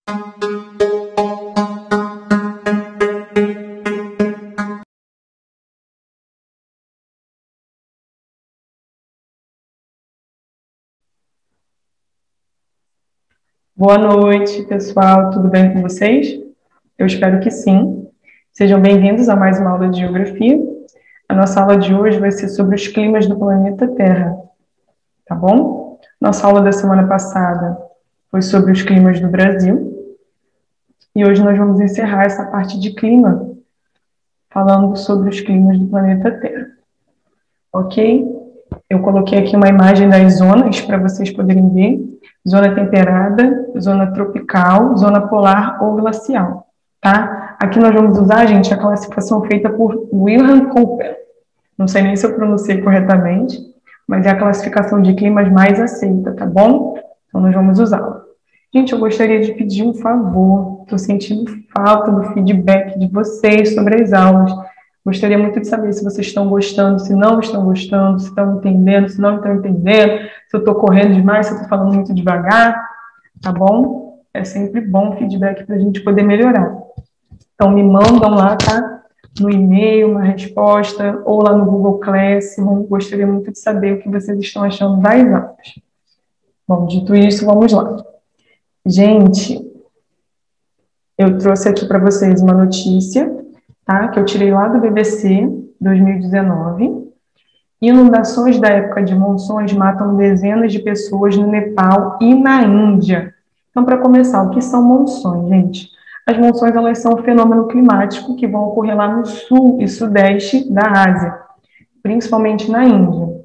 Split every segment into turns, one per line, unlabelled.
Boa noite, pessoal. Tudo bem com vocês? Eu espero que sim. Sejam bem-vindos a mais uma aula de Geografia. A nossa aula de hoje vai ser sobre os climas do planeta Terra, tá bom? Nossa aula da semana passada foi sobre os climas do Brasil. E hoje nós vamos encerrar essa parte de clima, falando sobre os climas do planeta Terra. Ok? Eu coloquei aqui uma imagem das zonas para vocês poderem ver. Zona temperada, zona tropical, zona polar ou glacial, tá? Aqui nós vamos usar, gente, a classificação feita por Wilhelm Cooper. Não sei nem se eu pronunciei corretamente, mas é a classificação de climas mais aceita, tá bom? Então nós vamos usá-la. Gente, eu gostaria de pedir um favor. Estou sentindo falta do feedback de vocês sobre as aulas. Gostaria muito de saber se vocês estão gostando, se não estão gostando, se estão entendendo, se não estão entendendo, se eu estou correndo demais, se eu estou falando muito devagar, tá bom? É sempre bom feedback para a gente poder melhorar. Então, me mandam lá, tá? No e-mail, uma resposta, ou lá no Google Classroom. Gostaria muito de saber o que vocês estão achando das aulas. Bom, dito isso, vamos lá. Gente, eu trouxe aqui para vocês uma notícia, tá? Que eu tirei lá do BBC, 2019. Inundações da época de monções matam dezenas de pessoas no Nepal e na Índia. Então, para começar, o que são monções, gente? As monções, elas são um fenômeno climático que vão ocorrer lá no sul e sudeste da Ásia, principalmente na Índia. O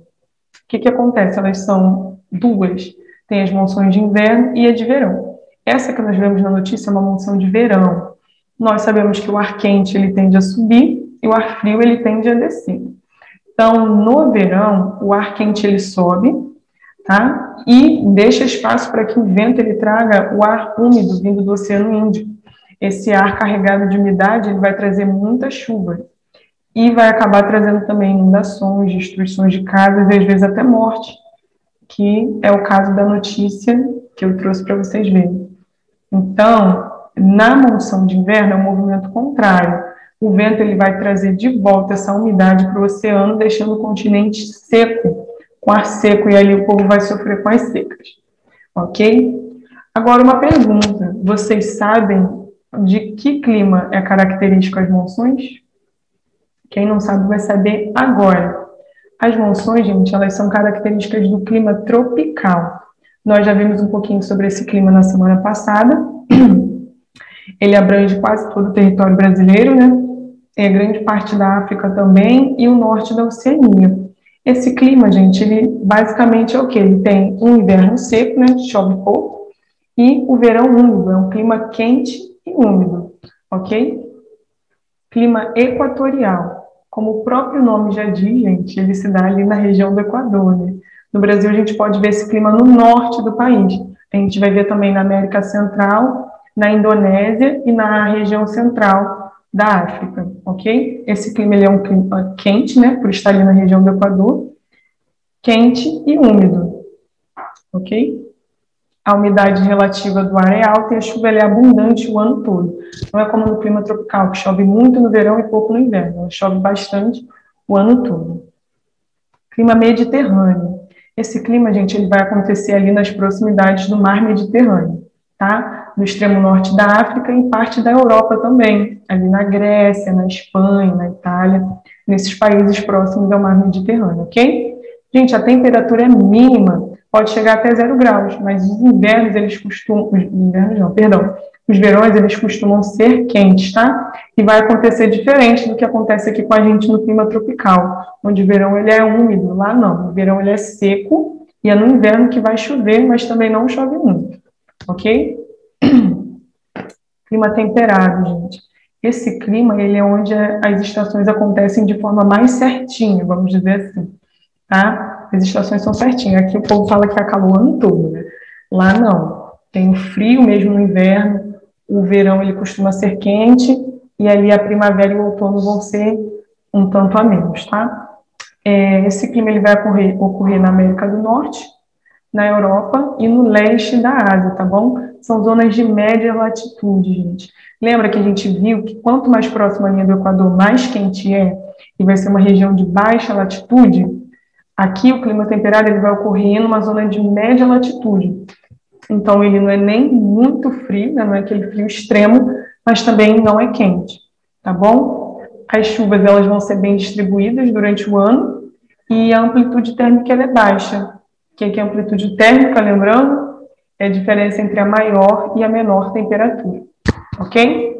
que acontece? Elas são duas. Tem as monções de inverno e a de verão. Essa que nós vemos na notícia é uma monção de verão. Nós sabemos que o ar quente ele tende a subir e o ar frio ele tende a descer. Então, no verão, o ar quente ele sobe, tá? E deixa espaço para que o vento ele traga o ar úmido vindo do Oceano Índico. Esse ar carregado de umidade ele vai trazer muita chuva e vai acabar trazendo também inundações, destruições de casas e às vezes até morte, que é o caso da notícia que eu trouxe para vocês verem. Então, na monção de inverno é um movimento contrário. O vento ele vai trazer de volta essa umidade para o oceano, deixando o continente seco, com ar seco, e ali o povo vai sofrer com as secas. Ok? Agora, uma pergunta. Vocês sabem de que clima é característico as monções? Quem não sabe vai saber agora. As monções, gente, elas são características do clima tropical. Nós já vimos um pouquinho sobre esse clima na semana passada. Ele abrange quase todo o território brasileiro, né? Grande parte da África também e o norte da Oceania. Esse clima, gente, ele basicamente é o quê? Ele tem um inverno seco, né? Chove pouco, e o verão úmido, é um clima quente e úmido, ok? Clima equatorial. Como o próprio nome já diz, gente, ele se dá ali na região do Equador, né? No Brasil, a gente pode ver esse clima no norte do país. A gente vai ver também na América Central, na Indonésia e na região central da África, ok? Esse clima ele é um clima quente, né, por estar ali na região do Equador, quente e úmido, ok? A umidade relativa do ar é alta e a chuva é abundante o ano todo. Não é como no clima tropical, que chove muito no verão e pouco no inverno. Ela chove bastante o ano todo. Clima mediterrâneo. Esse clima, gente, ele vai acontecer ali nas proximidades do mar Mediterrâneo, tá? No extremo norte da África e em parte da Europa também, ali na Grécia, na Espanha, na Itália, nesses países próximos ao mar Mediterrâneo, ok? Gente, a temperatura é mínima, pode chegar até 0 graus, mas os invernos, eles costumam... Os verões, eles costumam ser quentes, tá? E vai acontecer diferente do que acontece aqui com a gente no clima tropical, onde o verão ele é úmido, lá não. O verão ele é seco e é no inverno que vai chover, mas também não chove muito, ok? Clima temperado, gente. Esse clima, ele é onde as estações acontecem de forma mais certinha, vamos dizer assim, tá? As estações são certinhas. Aqui o povo fala que há calor o ano todo, né? Lá não. Tem o frio mesmo no inverno, o verão ele costuma ser quente, e ali a primavera e o outono vão ser um tanto a menos, tá? Esse clima ele vai ocorrer na América do Norte, na Europa e no leste da Ásia, tá bom? São zonas de média latitude, gente. Lembra que a gente viu que quanto mais próximo à linha do Equador, mais quente é, e vai ser uma região de baixa latitude? Aqui o clima temperado ele vai ocorrer numa zona de média latitude. Então ele não é nem muito frio, né? Não é aquele frio extremo, mas também não é quente, tá bom? As chuvas elas vão ser bem distribuídas durante o ano e a amplitude térmica ela é baixa. O que é amplitude térmica, lembrando? É a diferença entre a maior e a menor temperatura, ok?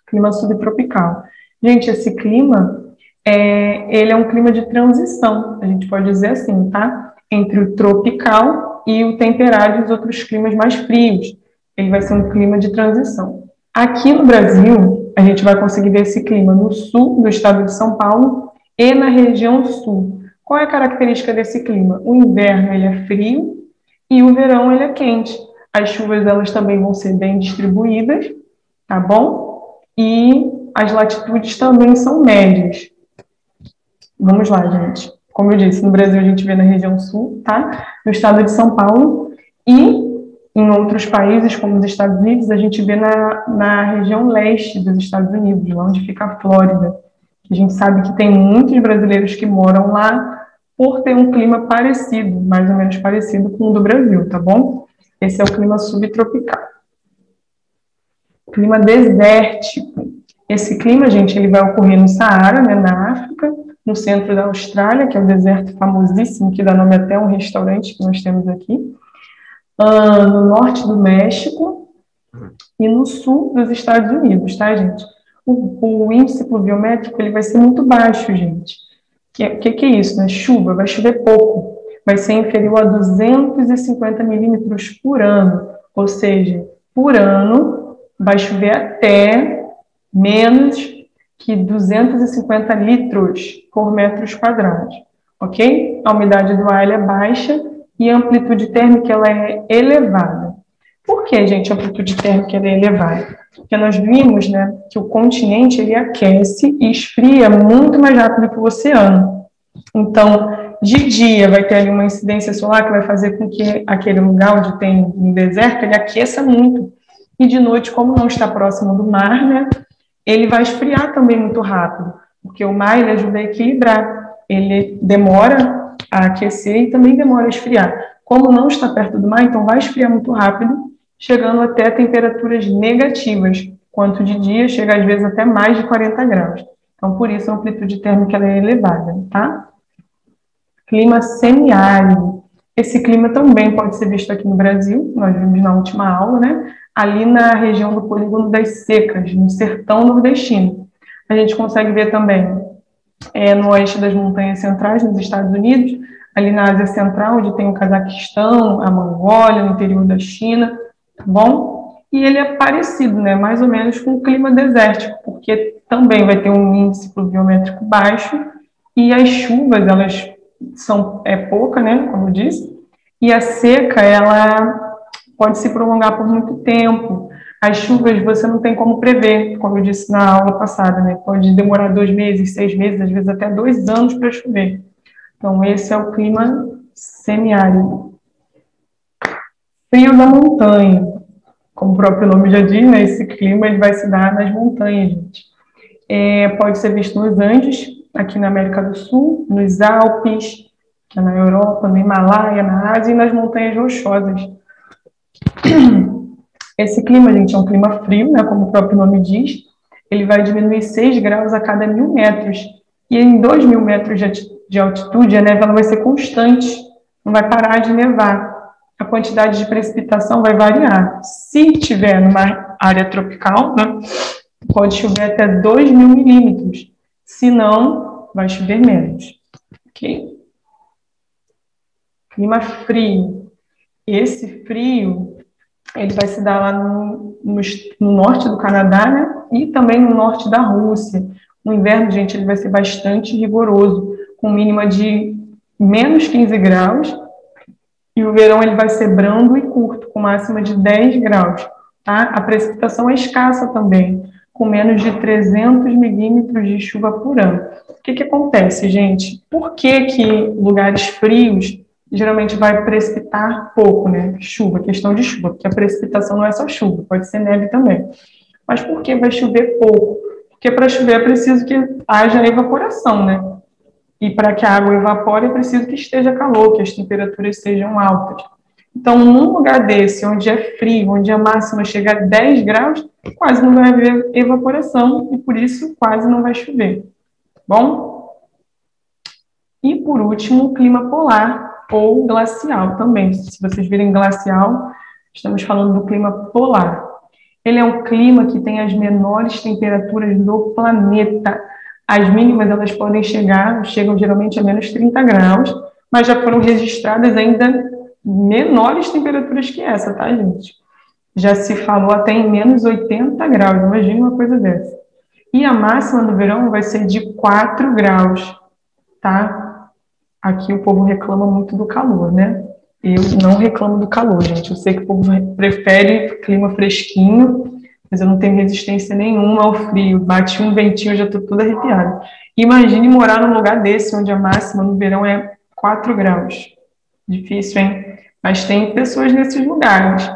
Clima subtropical. Gente, esse clima, ele é um clima de transição, a gente pode dizer assim, tá? Entre o tropical e o temperado e os outros climas mais frios. Ele vai ser um clima de transição. Aqui no Brasil, a gente vai conseguir ver esse clima no sul do estado de São Paulo e na região sul. Qual é a característica desse clima? O inverno ele é frio e o verão ele é quente. As chuvas elas também vão ser bem distribuídas, tá bom? E as latitudes também são médias. Vamos lá, gente. Como eu disse, no Brasil a gente vê na região sul, tá? No estado de São Paulo e em outros países, como os Estados Unidos, a gente vê na região leste dos Estados Unidos, lá onde fica a Flórida. A gente sabe que tem muitos brasileiros que moram lá por ter um clima parecido, mais ou menos parecido com o do Brasil, tá bom? Esse é o clima subtropical. Clima desértico. Esse clima, gente, ele vai ocorrer no Saara, né, na África, no centro da Austrália, que é um deserto famosíssimo, que dá nome até a um restaurante que nós temos aqui, no norte do México e no sul dos Estados Unidos, tá, gente? O índice pluviométrico ele vai ser muito baixo, gente. Que é isso, né? Chuva, vai chover pouco, vai ser inferior a 250 milímetros por ano, ou seja, por ano vai chover até menos que 250 litros por metros quadrados, ok? A umidade do ar é baixa e a amplitude térmica ela é elevada. Por que, gente, a amplitude térmica ela é elevada? Porque nós vimos, né, que o continente ele aquece e esfria muito mais rápido que o oceano. Então, de dia vai ter ali uma incidência solar que vai fazer com que aquele lugar onde tem um deserto ele aqueça muito. E de noite, como não está próximo do mar, né, ele vai esfriar também muito rápido, porque o mar ele ajuda a equilibrar, ele demora a aquecer e também demora a esfriar. Como não está perto do mar, então vai esfriar muito rápido, chegando até temperaturas negativas, quanto de dia chega às vezes até mais de 40 graus. Então, por isso a amplitude térmica ela é elevada, tá? Clima semiárido. Esse clima também pode ser visto aqui no Brasil, nós vimos na última aula, né? Ali na região do polígono das secas, no sertão nordestino. A gente consegue ver também no oeste das montanhas centrais, nos Estados Unidos, ali na Ásia Central, onde tem o Cazaquistão, a Mongólia, no interior da China, tá bom? E ele é parecido, né? Mais ou menos com o clima desértico, porque também vai ter um índice pluviométrico baixo e as chuvas, elas são pouca, né? Como eu disse, e a seca, ela pode se prolongar por muito tempo. As chuvas você não tem como prever, como eu disse na aula passada, né? Pode demorar 2 meses, 6 meses, às vezes até 2 anos para chover. Então, esse é o clima semiárido. Frio da montanha. Como o próprio nome já diz, né? Esse clima ele vai se dar nas montanhas, gente. Pode ser visto nos Andes, aqui na América do Sul, nos Alpes, que é na Europa, no Himalaia, na Ásia e nas montanhas rochosas. Esse clima, gente, é um clima frio, né, como o próprio nome diz. Ele vai diminuir 6 graus a cada 1.000 metros. E em 2.000 metros de altitude, a neve ela vai ser constante, não vai parar de nevar. A quantidade de precipitação vai variar. Se tiver numa área tropical, né, pode chover até 2.000 milímetros. Se não, vai chover menos. Ok? Clima frio. Esse frio ele vai se dar lá no norte do Canadá, né? E também no norte da Rússia. No inverno, gente, ele vai ser bastante rigoroso, com mínima de menos 15 graus, e o verão ele vai ser brando e curto, com máxima de 10 graus, tá? A precipitação é escassa também, com menos de 300 milímetros de chuva por ano. O que acontece, gente? Por que lugares frios geralmente vai precipitar pouco, né? Chuva, questão de chuva, porque a precipitação não é só chuva, pode ser neve também. Mas por que vai chover pouco? Porque para chover é preciso que haja evaporação, né? E para que a água evapore é preciso que esteja calor, que as temperaturas sejam altas. Então, num lugar desse, onde é frio, onde a máxima chega a 10 graus, quase não vai haver evaporação e, por isso, quase não vai chover. Bom? E, por último, o clima polar ou glacial também. Se vocês virem glacial, estamos falando do clima polar. Ele é um clima que tem as menores temperaturas do planeta. As mínimas, elas podem chegam geralmente a menos 30 graus, mas já foram registradas ainda menores temperaturas que essa, tá, gente? Já se falou até em menos 80 graus, imagina uma coisa dessa. E a máxima no verão vai ser de 4 graus, tá? Aqui o povo reclama muito do calor, né? Eu não reclamo do calor, gente. Eu sei que o povo prefere clima fresquinho, mas eu não tenho resistência nenhuma ao frio. Bate um ventinho, eu já estou toda arrepiada. Imagine morar num lugar desse, onde a máxima no verão é 4 graus. Difícil, hein? Mas tem pessoas nesses lugares.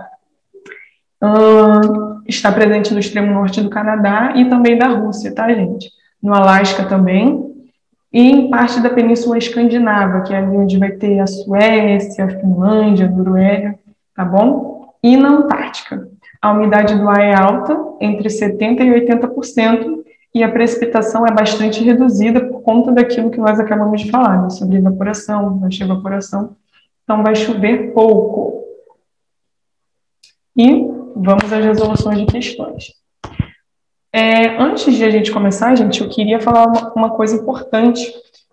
Está presente no extremo norte do Canadá e também da Rússia, tá, gente? No Alasca também. E em parte da Península Escandinava, que é ali onde vai ter a Suécia, a Finlândia, a Noruega, tá bom? E na Antártica. A umidade do ar é alta, entre 70% e 80%, e a precipitação é bastante reduzida por conta daquilo que nós acabamos de falar, né? Sobre evaporação, baixa evaporação. Então, vai chover pouco. E vamos às resoluções de questões. Antes de a gente começar, gente, eu queria falar uma coisa importante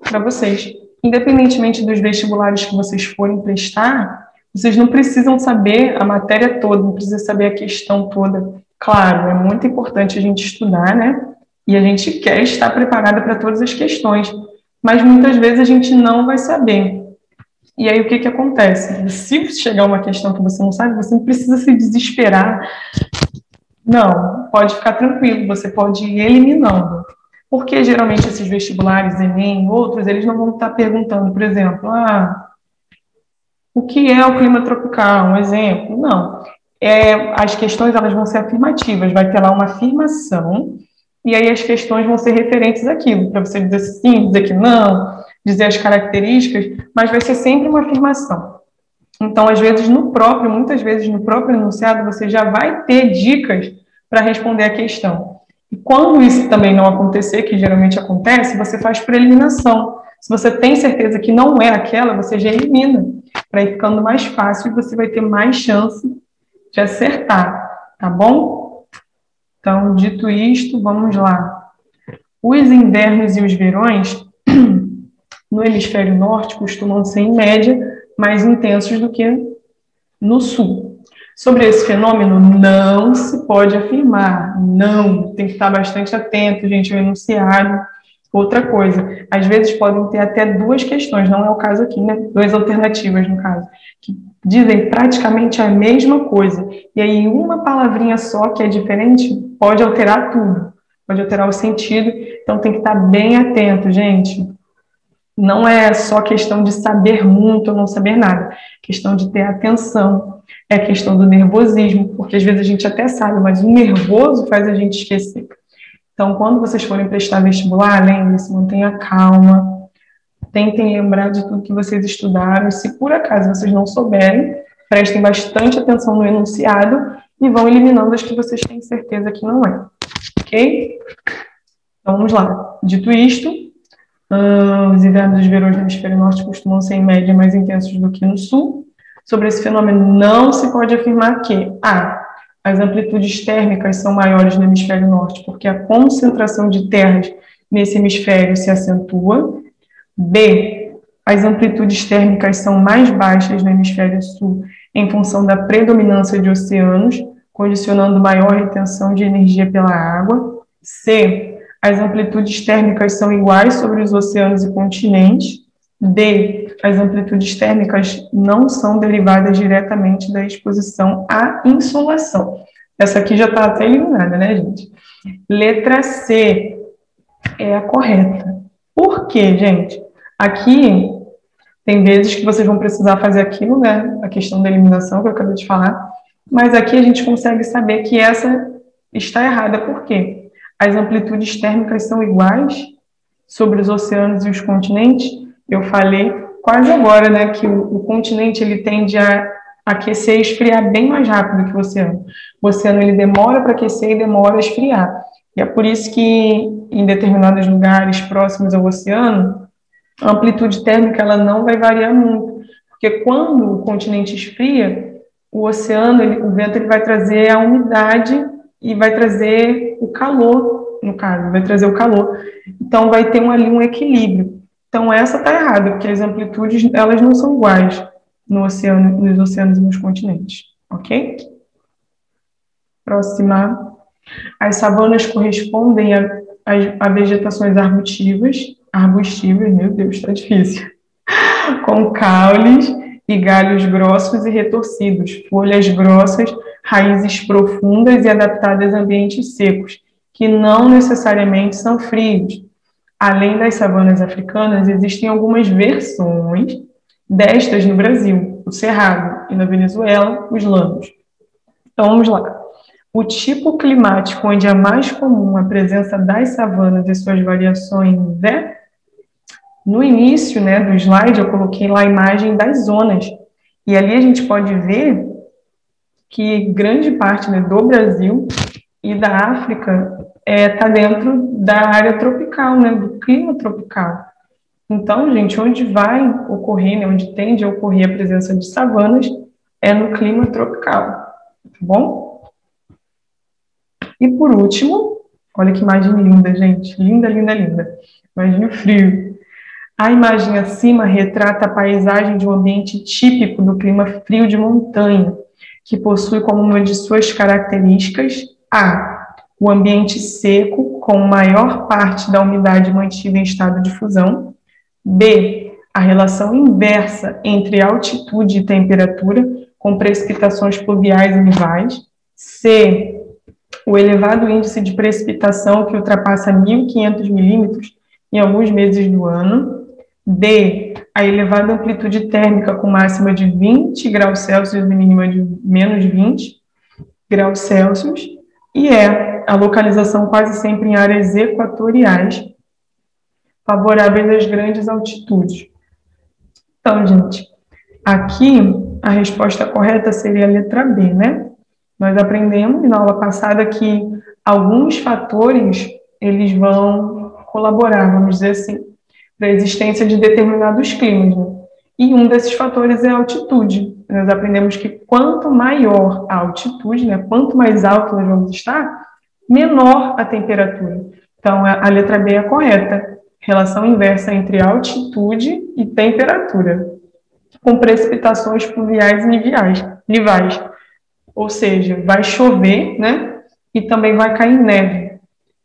para vocês. Independentemente dos vestibulares que vocês forem prestar, vocês não precisam saber a matéria toda, não precisam saber a questão toda. Claro, é muito importante a gente estudar, né? E a gente quer estar preparada para todas as questões, mas muitas vezes a gente não vai saber. E aí o que acontece? Se chegar uma questão que você não sabe, você não precisa se desesperar. Não, pode ficar tranquilo, você pode ir eliminando. Porque geralmente esses vestibulares, Enem, outros, eles não vão estar perguntando, por exemplo, o que é o clima tropical? Um exemplo? Não. As questões elas vão ser afirmativas, vai ter lá uma afirmação, e aí as questões vão ser referentes àquilo, para você dizer sim, dizer que não, dizer as características, mas vai ser sempre uma afirmação. Então, muitas vezes no próprio enunciado, você já vai ter dicas para responder a questão. E quando isso também não acontecer, que geralmente acontece, você faz por eliminação. Se você tem certeza que não é aquela, você já elimina, para ir ficando mais fácil e você vai ter mais chance de acertar, tá bom? Então, dito isto, vamos lá. Os invernos e os verões, no hemisfério norte, costumam ser, em média, mais intensos do que no sul. Sobre esse fenômeno, não se pode afirmar, não, tem que estar bastante atento, gente, ao enunciado. Outra coisa, às vezes podem ter até duas questões, não é o caso aqui, né? Duas alternativas, no caso, que dizem praticamente a mesma coisa. E aí, uma palavrinha só que é diferente pode alterar tudo, pode alterar o sentido, então tem que estar bem atento, gente. Não é só questão de saber muito ou não saber nada, é questão de ter atenção, é questão do nervosismo, porque às vezes a gente até sabe, mas o nervoso faz a gente esquecer. Então, quando vocês forem prestar vestibular, lembre-se, mantenha calma, tentem lembrar de tudo que vocês estudaram, e se por acaso vocês não souberem, prestem bastante atenção no enunciado e vão eliminando as que vocês têm certeza que não é, ok? Então, vamos lá. Dito isto, os invernos e os verões no hemisfério norte costumam ser, em média, mais intensos do que no sul. Sobre esse fenômeno, não se pode afirmar que as amplitudes térmicas são maiores no hemisfério norte, porque a concentração de terras nesse hemisfério se acentua. B, as amplitudes térmicas são mais baixas no hemisfério sul, em função da predominância de oceanos, condicionando maior retenção de energia pela água. C, as amplitudes térmicas são iguais sobre os oceanos e continentes. D, as amplitudes térmicas não são derivadas diretamente da exposição à insolação. Essa aqui já está até eliminada, né, gente? Letra C é a correta. Por quê, gente? Aqui tem vezes que vocês vão precisar fazer aquilo, né? A questão da eliminação que eu acabei de falar. Mas aqui a gente consegue saber que essa está errada. Por quê? As amplitudes térmicas são iguais sobre os oceanos e os continentes. Eu falei quase agora, né, que o continente ele tende a aquecer e esfriar bem mais rápido que o oceano. O oceano ele demora para aquecer e demora a esfriar. E é por isso que em determinados lugares próximos ao oceano, a amplitude térmica ela não vai variar muito, porque quando o continente esfria, o oceano, o vento ele vai trazer a umidade e vai trazer o calor, no caso, vai trazer o calor. Então vai ter ali um equilíbrio. Então essa está errada, porque as amplitudes elas não são iguais no oceano, nos oceanos e nos continentes, ok? Próxima. As savanas correspondem a vegetações arbustivas, meu Deus, está difícil, com caules e galhos grossos e retorcidos, folhas grossas, raízes profundas e adaptadas a ambientes secos, que não necessariamente são frios. Além das savanas africanas, existem algumas versões destas no Brasil, o cerrado, e na Venezuela, os lanos. Então, vamos lá. O tipo climático onde é mais comum a presença das savanas e suas variações é... No início, né, do slide, eu coloquei lá a imagem das zonas. E ali a gente pode ver que grande parte, né, do Brasil e da África está dentro da área tropical, né, do clima tropical. Então, gente, onde vai ocorrer, né, onde tende a ocorrer a presença de savanas é no clima tropical, tá bom? E por último, olha que imagem linda, gente, linda, linda, linda. Imagem frio. A imagem acima retrata a paisagem de um ambiente típico do clima frio de montanha, que possui como uma de suas características o ambiente seco, com maior parte da umidade mantida em estado de fusão, B, a relação inversa entre altitude e temperatura, com precipitações pluviais e nivais, C, o elevado índice de precipitação que ultrapassa 1.500 milímetros em alguns meses do ano, D, a elevada amplitude térmica com máxima de 20 graus Celsius e mínima de menos 20 graus Celsius, e a localização quase sempre em áreas equatoriais, favoráveis às grandes altitudes. Então, gente, aqui a resposta correta seria a letra B, né? Nós aprendemos na aula passada que alguns fatores, eles vão colaborar, vamos dizer assim, para a existência de determinados climas, né? E um desses fatores é a altitude. Nós aprendemos que quanto maior a altitude, né, quanto mais alto nós vamos estar, menor a temperatura. Então, a letra B é a correta. Relação inversa entre altitude e temperatura, com precipitações pluviais e nivais. Ou seja, vai chover, né? E também vai cair neve.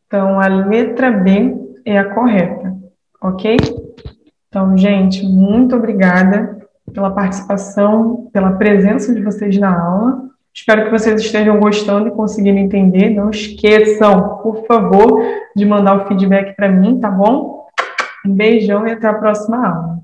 Então, a letra B é a correta, ok? Então, gente, muito obrigada pela participação, pela presença de vocês na aula. Espero que vocês estejam gostando e conseguindo entender. Não esqueçam, por favor, de mandar o feedback para mim, tá bom? Um beijão e até a próxima aula.